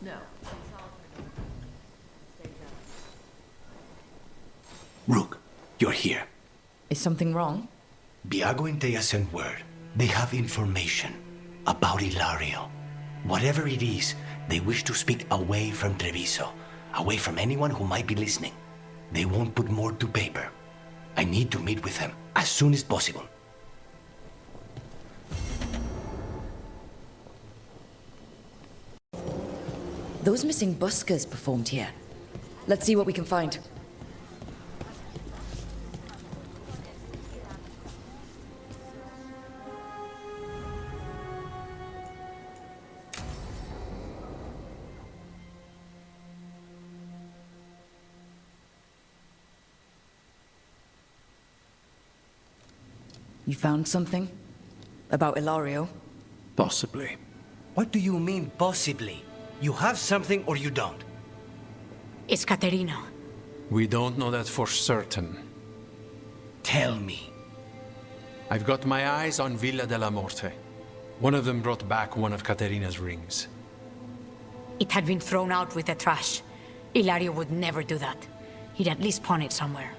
No. Rook, you're here. Is something wrong? Viago and Thea sent word. They have information about Ilario. Whatever it is, they wish to speak away from Treviso, away from anyone who might be listening. They won't put more to paper. I need to meet with them as soon as possible. Those missing buskers performed here. Let's see what we can find. You found something? About Ilario? Possibly. What do you mean, possibly? You have something or you don't? It's Caterina. We don't know that for certain. Tell me. I've got my eyes on Villa della Morte. One of them brought back one of Caterina's rings. It had been thrown out with the trash. Ilario would never do that. He'd at least pawn it somewhere.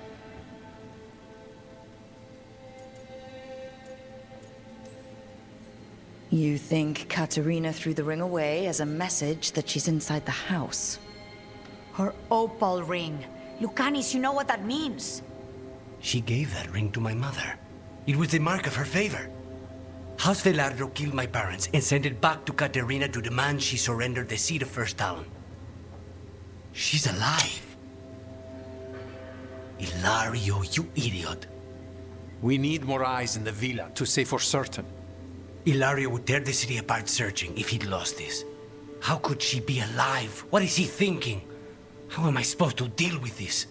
You think Caterina threw the ring away as a message that she's inside the house? Her opal ring. Lucanis, you know what that means. She gave that ring to my mother. It was the mark of her favor. House Veilguard killed my parents and sent it back to Caterina to demand she surrender the seat of First Talon. She's alive. Ilario, you idiot. We need more eyes in the villa to say for certain. Ilario would tear the city apart searching if he'd lost this. How could she be alive? What is he thinking? How am I supposed to deal with this?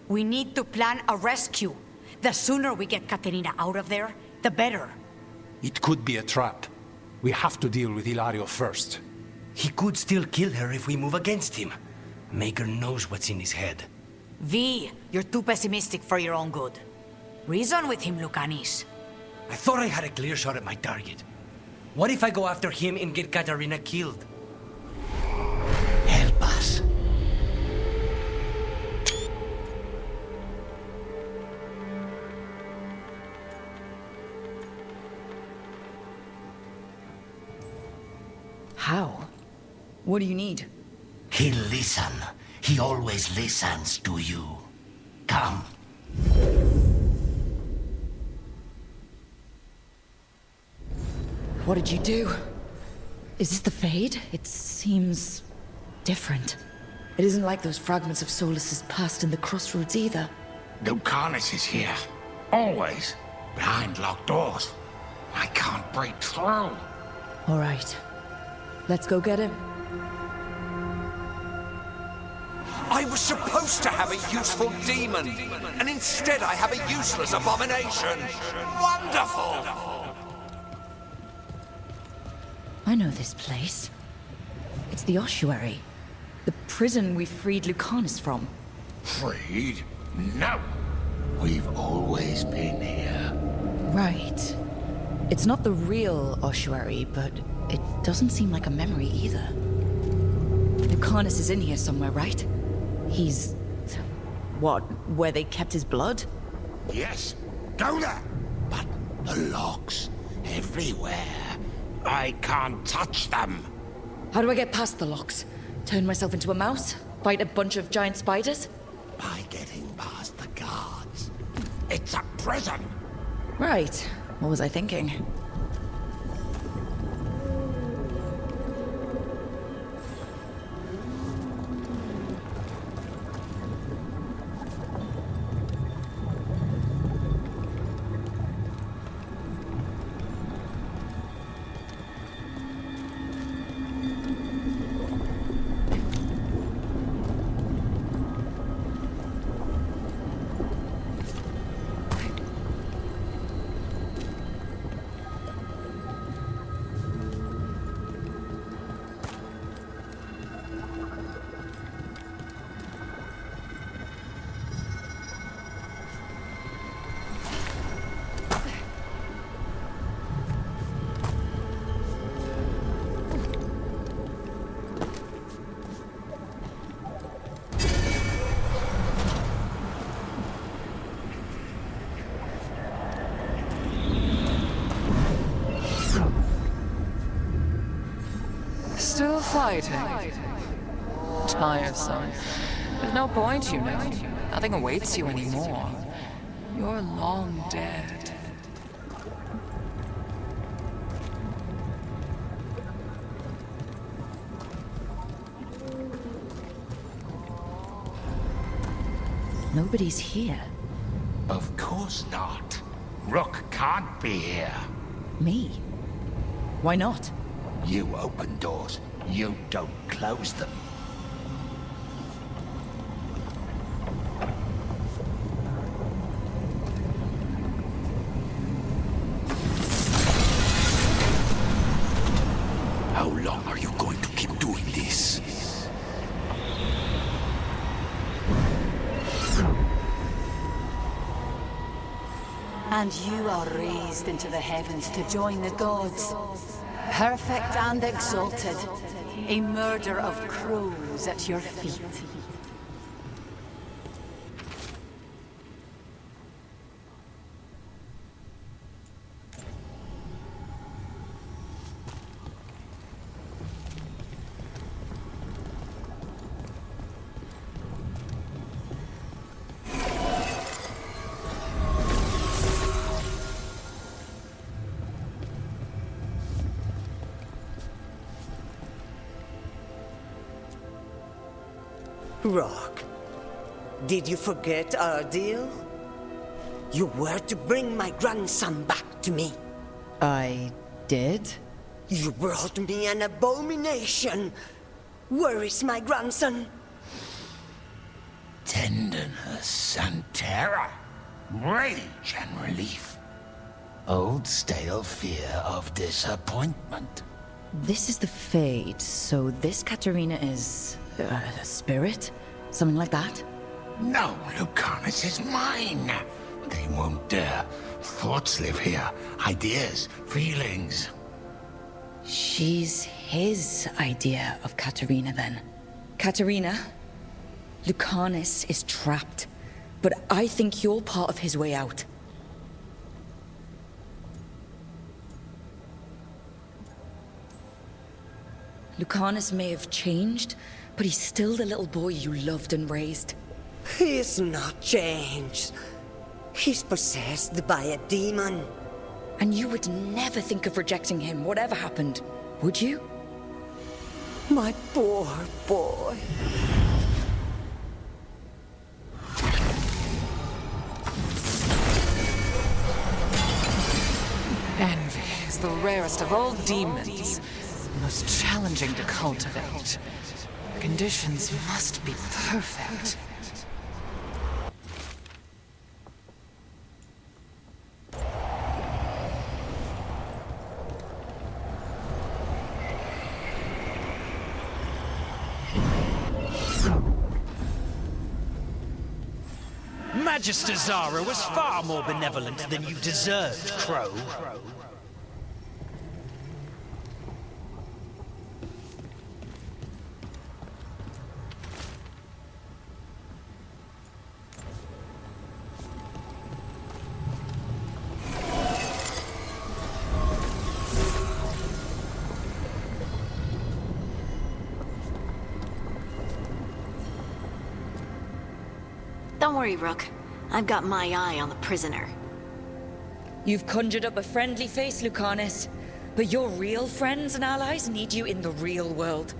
We need to plan a rescue. The sooner we get Caterina out of there, the better. It could be a trap. We have to deal with Ilario first. He could still kill her if we move against him. Maker knows what's in his head. V, you're too pessimistic for your own good. Reason with him, Lucanis. I thought I had a clear shot at my target. What if I go after him and get Caterina killed? Help us. How? What do you need? He'll listen. He always listens to you. Come. What did you do? Is this the Fade? It seems different. It isn't like those fragments of Solus's past in the crossroads either. Lucanis is here. Always. Behind locked doors. I can't break through. All right. Let's go get him. I was supposed to have a useful demon, and instead I have a useless abomination. Wonderful! I know this place. It's the ossuary. The prison we freed Lucanis from. Freed? No. We've always been here. Right. It's not the real ossuary, but it doesn't seem like a memory either. Lucanis is in here somewhere, right? He's... what, where they kept his blood? Yes. Go there. But the locks. Everywhere. I can't touch them. How do I get past the locks? Turn myself into a mouse? Fight a bunch of giant spiders? By getting past the guards. It's a prison. Right. What was I thinking? still fighting? Tiresome. There's no point, you know. Nothing awaits you anymore. You're long dead. Nobody's here. Of course not. Rook can't be here. Me? Why not? You open doors. You don't close them. How long are you going to keep doing this? And you are raised into the heavens to join the gods. Perfect and exalted. A murder of crows at your feet. Rock, did you forget our deal? You were to bring my grandson back to me. I did? You brought me an abomination. Where is my grandson? Tenderness and terror. Rage and relief. Old stale fear of disappointment. This is the Fade, so this Katarina is... a spirit? Something like that? No, Lucanis is mine. They won't dare. Thoughts live here. Ideas, feelings. She's his idea of Katarina, then. Katarina, Lucanis is trapped, but I think you're part of his way out. Lucanis may have changed, but he's still the little boy you loved and raised. He's not changed. He's possessed by a demon. And you would never think of rejecting him, whatever happened, would you? My poor boy. Envy is the rarest of all demons. Most challenging to cultivate. The conditions must be perfect. Magister Zara was far more benevolent than you deserved, Crow. Don't worry, Rook. I've got my eye on the prisoner. You've conjured up a friendly face, Lucanis. But your real friends and allies need you in the real world.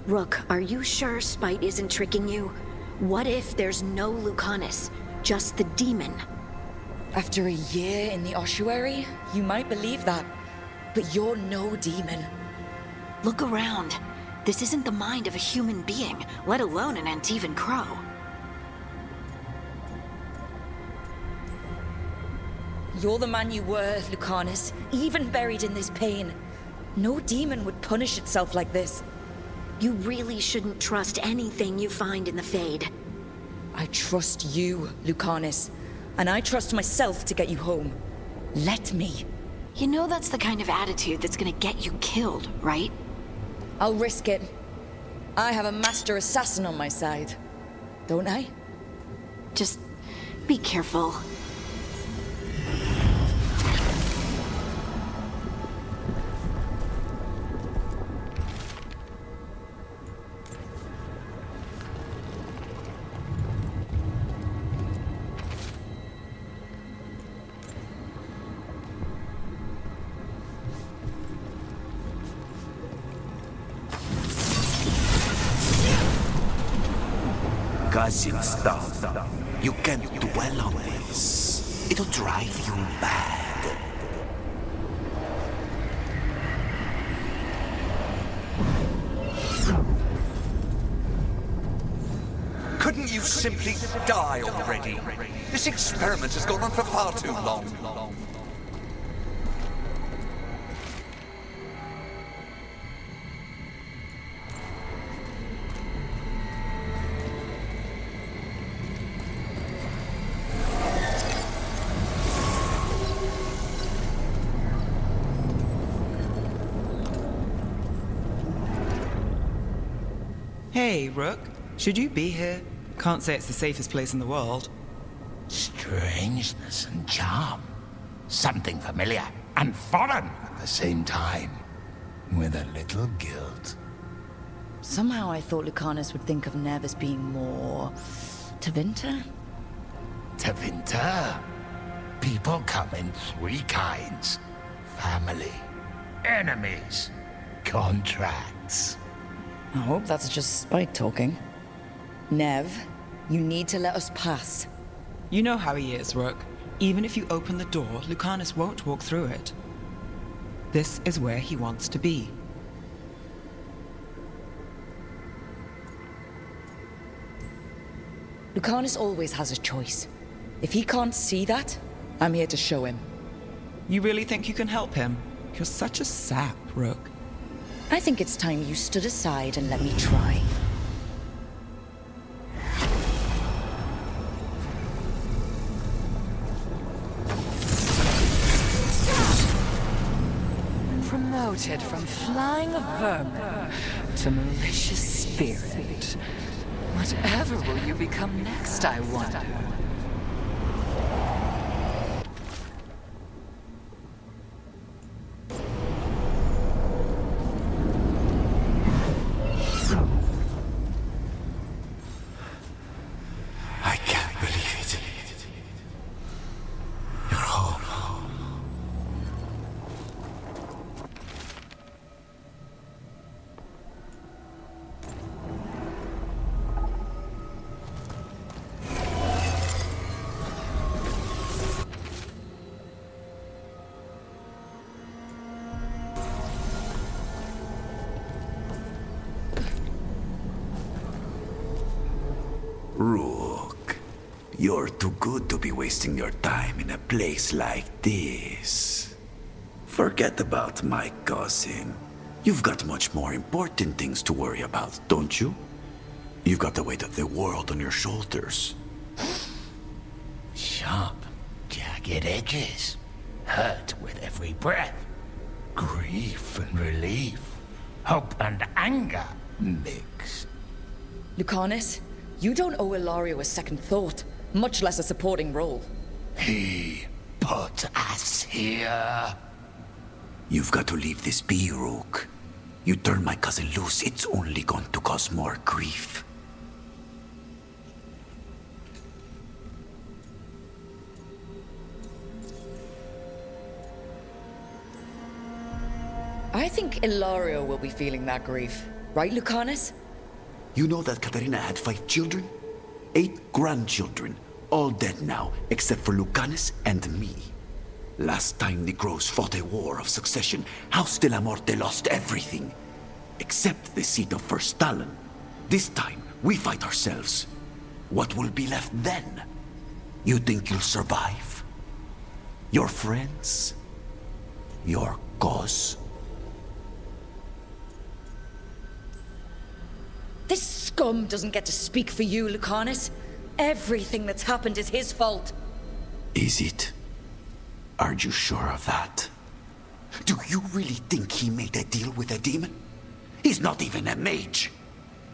Rook, are you sure Spite isn't tricking you? What if there's no Lucanis, just the demon? After a year in the ossuary, you might believe that. But you're no demon. Look around. This isn't the mind of a human being, let alone an Antivan crow. You're the man you were, Lucanis, even buried in this pain. No demon would punish itself like this. You really shouldn't trust anything you find in the Fade. I trust you, Lucanis, and I trust myself to get you home. Let me. You know that's the kind of attitude that's gonna get you killed, right? I'll risk it. I have a master assassin on my side, don't I? Just be careful. discussing stuff. You can't dwell on this. It'll drive you mad. Couldn't you simply die already? This experiment has gone on for far too long. Hey, Rook. Should you be here? Can't say it's the safest place in the world. Strangeness and charm. Something familiar and foreign at the same time. With a little guilt. Somehow I thought Lucanis would think of Nev as being more... Tevinter? Tevinter? People come in three kinds. Family, enemies, contracts. I hope that's just spite talking. Nev, you need to let us pass. You know how he is, Rook. Even if you open the door, Lucanis won't walk through it. This is where he wants to be. Lucanis always has a choice. If he can't see that, I'm here to show him. You really think you can help him? You're such a sap, Rook. I think it's time you stood aside and let me try. Promoted from flying vermin to malicious spirit. Whatever will you become next, I wonder? I can't believe it. You're home. Rook, you're too good to be wasting your time in a place like this. Forget about my cousin. You've got much more important things to worry about, don't you? You've got the weight of the world on your shoulders. Sharp, jagged edges. Hurt with every breath. Grief and relief. Hope and anger mixed. Lucanis, you don't owe Ilario a second thought, much less a supporting role. He put us here. You've got to leave this be, Rook. You turn my cousin loose, it's only going to cause more grief. I think Ilario will be feeling that grief. Right, Lucanis? You know that Katarina had 5 children? 8 grandchildren, all dead now, except for Lucanis and me. Last time the Grows fought a war of succession, House de la Morte lost everything. Except the seat of First Talon. This time, we fight ourselves. What will be left then? You think you'll survive? Your friends? Your cause? This scum doesn't get to speak for you, Lucanis. Everything that's happened is his fault. Is it? Are you sure of that? Do you really think he made a deal with a demon? He's not even a mage.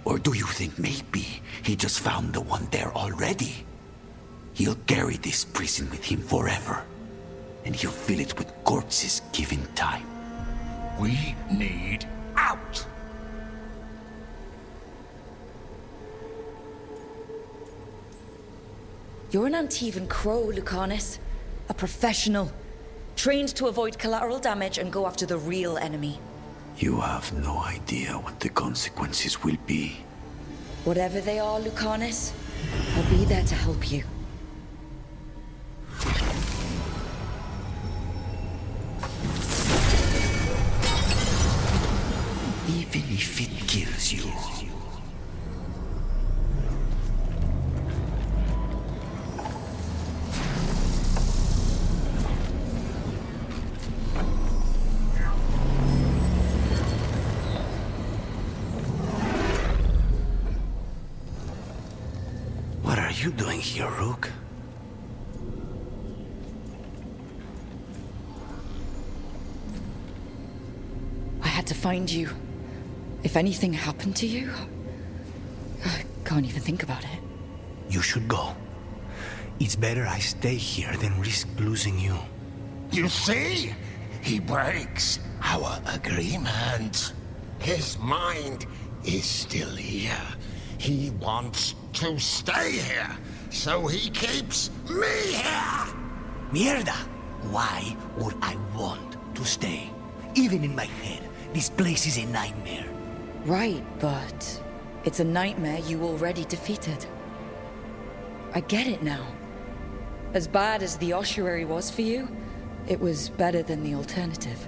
Or do you think maybe he just found the one there already? He'll carry this prison with him forever. And he'll fill it with corpses given time. We need out. You're an Antivan crow, Lucanis. A professional. Trained to avoid collateral damage and go after the real enemy. You have no idea what the consequences will be. Whatever they are, Lucanis, I'll be there to help you. Even if it kills you. What are you doing here, Rook? I had to find you. If anything happened to you, I can't even think about it. You should go. It's better I stay here than risk losing you. You see? He breaks our agreement. His mind is still here. He wants to stay here, so he keeps me here! Mierda! Why would I want to stay? Even in my head, this place is a nightmare. Right, but it's a nightmare you already defeated. I get it now. As bad as the ossuary was for you, it was better than the alternative.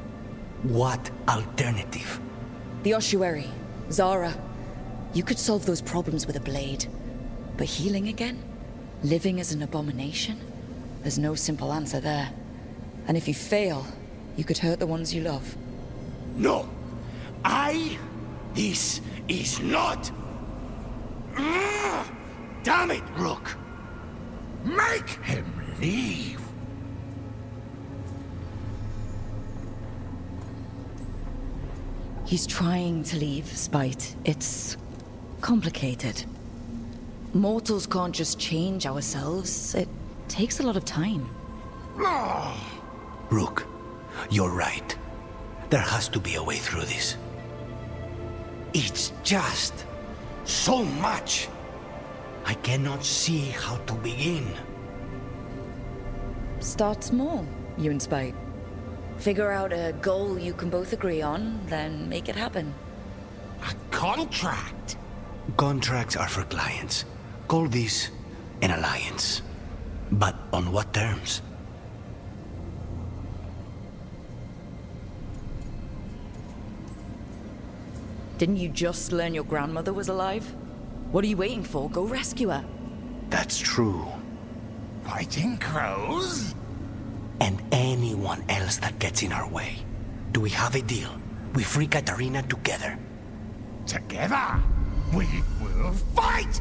What alternative? The ossuary, Zara. You could solve those problems with a blade. But healing again? Living as an abomination? There's no simple answer there. And if you fail, you could hurt the ones you love. No! This is not... Damn it, Rook! Make him leave! He's trying to leave, Spite. It's complicated. Mortals can't just change ourselves. It takes a lot of time. Rook, you're right. There has to be a way through this. It's just so much. I cannot see how to begin. Start small, you and Spite. Figure out a goal you can both agree on, then make it happen. A contract? Contracts are for clients. Call this an alliance. But on what terms? Didn't you just learn your grandmother was alive? What are you waiting for? Go rescue her. That's true. Fighting crows? And anyone else that gets in our way. Do we have a deal? We free Katarina together. Together? We will fight!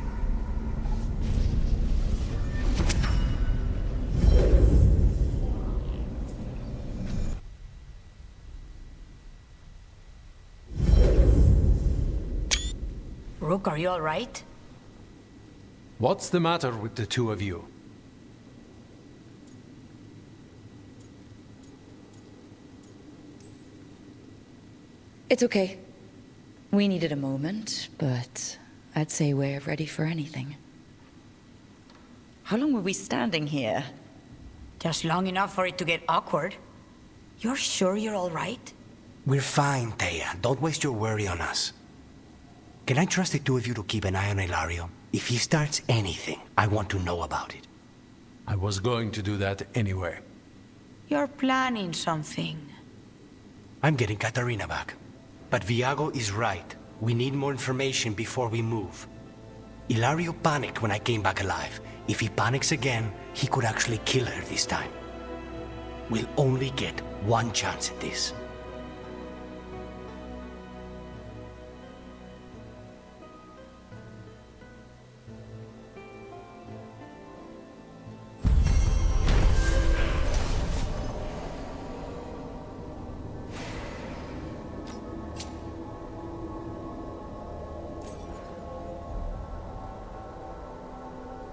Rook, are you all right? What's the matter with the two of you? It's okay. We needed a moment, but I'd say we're ready for anything. How long were we standing here? Just long enough for it to get awkward. You're sure you're all right? We're fine, Thea. Don't waste your worry on us. Can I trust the two of you to keep an eye on Ilario? If he starts anything, I want to know about it. I was going to do that anyway. You're planning something. I'm getting Katarina back. But Viago is right. We need more information before we move. Ilario panicked when I came back alive. If he panics again, he could actually kill her this time. We'll only get one chance at this.